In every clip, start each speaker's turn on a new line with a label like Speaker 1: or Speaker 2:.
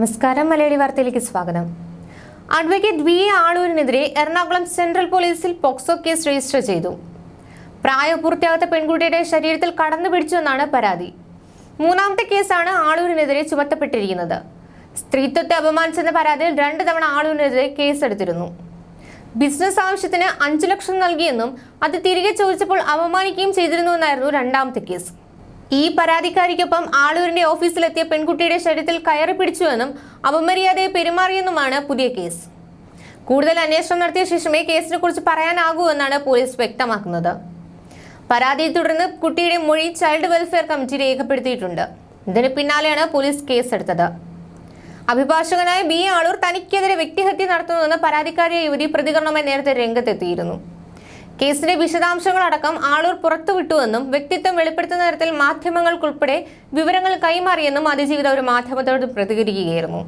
Speaker 1: നമസ്കാരം മലയാളി വാർത്തയിലേക്ക് സ്വാഗതം. അഡ്വക്കേറ്റ് വി ആളൂരിനെതിരെ എറണാകുളം സെൻട്രൽ പോലീസിൽ പോക്സോ കേസ് രജിസ്റ്റർ ചെയ്തു. പ്രായപൂർത്തിയാകാത്ത പെൺകുട്ടിയുടെ ശരീരത്തിൽ കടന്നു പിടിച്ചുവെന്നാണ് പരാതി. മൂന്നാമത്തെ കേസാണ് ആളൂരിനെതിരെ ചുമത്തപ്പെട്ടിരിക്കുന്നത്. സ്ത്രീത്വത്തെ അപമാനിച്ചെന്ന പരാതിയിൽ 2 തവണ ആളൂരിനെതിരെ കേസെടുത്തിരുന്നു. ബിസിനസ് ആവശ്യത്തിന് 5 ലക്ഷം നൽകിയെന്നും അത് തിരികെ ചോദിച്ചപ്പോൾ അപമാനിക്കുകയും ചെയ്തിരുന്നുവെന്നായിരുന്നു രണ്ടാമത്തെ കേസ്. ഈ പരാതിക്കാരിക്കൊപ്പം ആളൂരിന്റെ ഓഫീസിലെത്തിയ പെൺകുട്ടിയുടെ ശരീരത്തിൽ കയറി പിടിച്ചുവെന്നും അപമര്യാദയെ പെരുമാറിയെന്നുമാണ് പുതിയ കേസ്. കൂടുതൽ അന്വേഷണം നടത്തിയ ശേഷമേ കേസിനെ കുറിച്ച് പറയാനാകൂ എന്നാണ് പോലീസ് വ്യക്തമാക്കുന്നത്. പരാതിയെ തുടർന്ന് കുട്ടിയുടെ മൊഴി ചൈൽഡ് വെൽഫെയർ കമ്മിറ്റി രേഖപ്പെടുത്തിയിട്ടുണ്ട്. ഇതിന് പിന്നാലെയാണ് പോലീസ് കേസെടുത്തത്. അഭിഭാഷകനായ ബി ആളൂർ തനിക്കെതിരെ വ്യക്തിഹത്യ നടത്തുന്നുവെന്ന് പരാതിക്കാരിയെ യുവതി പ്രതികരണവുമായി നേരത്തെ രംഗത്തെത്തിയിരുന്നു. കേസിന്റെ വിശദാംശങ്ങളടക്കം ആളൂർ പുറത്തുവിട്ടുവെന്നും വ്യക്തിത്വം വെളിപ്പെടുത്തുന്ന തരത്തിൽ മാധ്യമങ്ങൾക്കുൾപ്പെടെ വിവരങ്ങൾ കൈമാറിയെന്നും അതിജീവിത ഒരു മാധ്യമത്തോട് പ്രതികരിക്കുകയായിരുന്നു.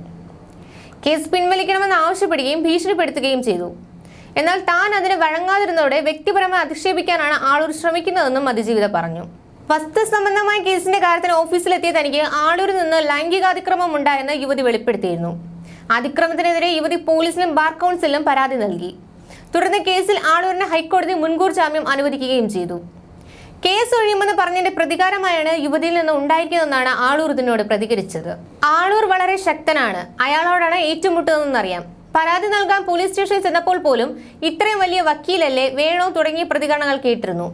Speaker 1: കേസ് പിൻവലിക്കണമെന്ന് ആവശ്യപ്പെടുകയും ഭീഷണിപ്പെടുത്തുകയും ചെയ്തു. എന്നാൽ താൻ അതിന് വഴങ്ങാതിരുന്നതോടെ വ്യക്തിപരമായി അധിക്ഷേപിക്കാനാണ് ആളൂർ ശ്രമിക്കുന്നതെന്നും അതിജീവിത പറഞ്ഞു. വസ്തുസംബന്ധമായ കേസിന്റെ കാര്യത്തിൽ ഓഫീസിലെത്തിയ തനിക്ക് ആളൂരിൽ നിന്ന് ലൈംഗികാതിക്രമം ഉണ്ടായെന്ന് യുവതി വെളിപ്പെടുത്തിയിരുന്നു. അതിക്രമത്തിനെതിരെ യുവതി പോലീസിലും ബാർ കൗൺസിലിലും പരാതി നൽകി. തുടർന്ന് കേസിൽ ആളൂരിന് ഹൈക്കോടതി മുൻകൂർ ജാമ്യം അനുവദിക്കുകയും ചെയ്തു. കേസ് ഒഴിയുമെന്ന് പറഞ്ഞതിന്റെ പ്രതികാരമായാണ് യുവതിയിൽ നിന്ന് ഉണ്ടായിരിക്കുന്നതെന്നാണ് ആളൂർ ഇതിനോട് പ്രതികരിച്ചത്. ആളൂർ വളരെ ശക്തനാണ്, അയാളോടാണ് ഏറ്റുമുട്ടുന്നതെന്നറിയാം. പരാതി നൽകാൻ പോലീസ് സ്റ്റേഷനിൽ ചെന്നപ്പോൾ പോലും ഇത്രയും വലിയ വക്കീലല്ലേ വേണോ തുടങ്ങിയ പ്രതികരണങ്ങൾ കേട്ടിരുന്നു.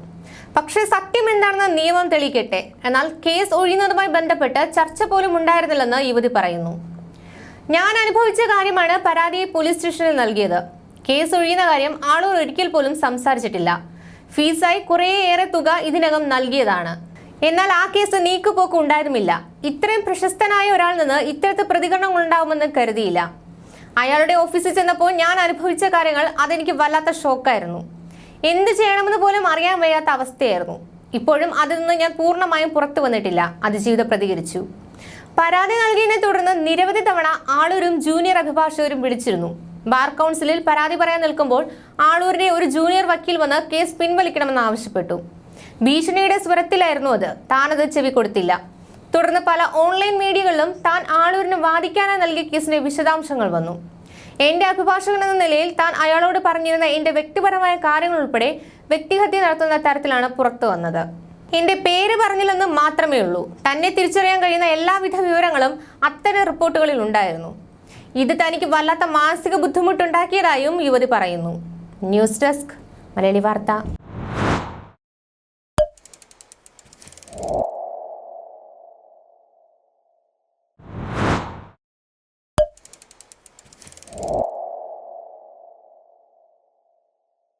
Speaker 1: പക്ഷേ സത്യം എന്താണെന്ന് നിയമം തെളിയിക്കട്ടെ. എന്നാൽ കേസ് ഒഴിയുന്നതുമായി ബന്ധപ്പെട്ട് ചർച്ച പോലും ഉണ്ടായിരുന്നില്ലെന്ന് യുവതി പറയുന്നു. ഞാൻ അനുഭവിച്ച കാര്യമാണ് പരാതിയെ പോലീസ് സ്റ്റേഷനിൽ നൽകിയത്. കേസ് ഒഴിയുന്ന കാര്യം ആളൂർ ഒരിക്കൽ പോലും സംസാരിച്ചിട്ടില്ല. ഫീസായി കുറേയേറെ തുക ഇതിനകം നൽകിയതാണ്. എന്നാൽ ആ കേസ് നീക്കുപോക്ക് ഉണ്ടായിരുന്നില്ല. ഇത്രയും പ്രശസ്തനായ ഒരാളിൽ നിന്ന് ഇത്തരത്തിൽ പ്രതികരണങ്ങൾ ഉണ്ടാവുമെന്ന് കരുതിയില്ല. അയാളുടെ ഓഫീസിൽ ചെന്നപ്പോൾ ഞാൻ അനുഭവിച്ച കാര്യങ്ങൾ അതെനിക്ക് വല്ലാത്ത ഷോക്കായിരുന്നു. എന്ത് ചെയ്യണമെന്ന് പോലും അറിയാൻ വയ്യാത്ത അവസ്ഥയായിരുന്നു. ഇപ്പോഴും അതിൽ നിന്ന് ഞാൻ പൂർണ്ണമായും പുറത്തു വന്നിട്ടില്ല, അതിജീവിത പ്രതികരിച്ചു. പരാതി നൽകിയതിനെ തുടർന്ന് നിരവധി തവണ ആളൂരും ജൂനിയർ അഭിഭാഷകരും വിളിച്ചിരുന്നു. ബാർ കൗൺസിലിൽ പരാതി പറയാൻ നിൽക്കുമ്പോൾ ആളൂരിന്റെ ഒരു ജൂനിയർ വക്കീൽ വന്ന് കേസ് പിൻവലിക്കണമെന്ന് ആവശ്യപ്പെട്ടു. ഭീഷണിയുടെ സ്വരത്തിലായിരുന്നു അത്. താനത് ചെവി കൊടുത്തില്ല. തുടർന്ന് പല ഓൺലൈൻ മീഡിയകളിലും താൻ ആളൂരിന് വാദിക്കാനായി നൽകിയ കേസിന്റെ വിശദാംശങ്ങൾ വന്നു. എന്റെ അഭിഭാഷകൻ എന്ന നിലയിൽ താൻ അയാളോട് പറഞ്ഞിരുന്ന എന്റെ വ്യക്തിപരമായ കാര്യങ്ങൾ ഉൾപ്പെടെ വ്യക്തിഹത്യ നടത്തുന്ന തരത്തിലാണ് പുറത്തു വന്നത്. എന്റെ പേര് പറഞ്ഞില്ലെന്ന് മാത്രമേ ഉള്ളൂ. തന്നെ തിരിച്ചറിയാൻ കഴിയുന്ന എല്ലാവിധ വിവരങ്ങളും അത്തരം റിപ്പോർട്ടുകളിൽ ഉണ്ടായിരുന്നു. ഇത് തനിക്ക് വല്ലാത്ത മാനസിക ബുദ്ധിമുട്ടുണ്ടാക്കിയതായും യുവതി പറയുന്നു. ന്യൂസ് ഡെസ്ക് മലയാളി വാർത്ത.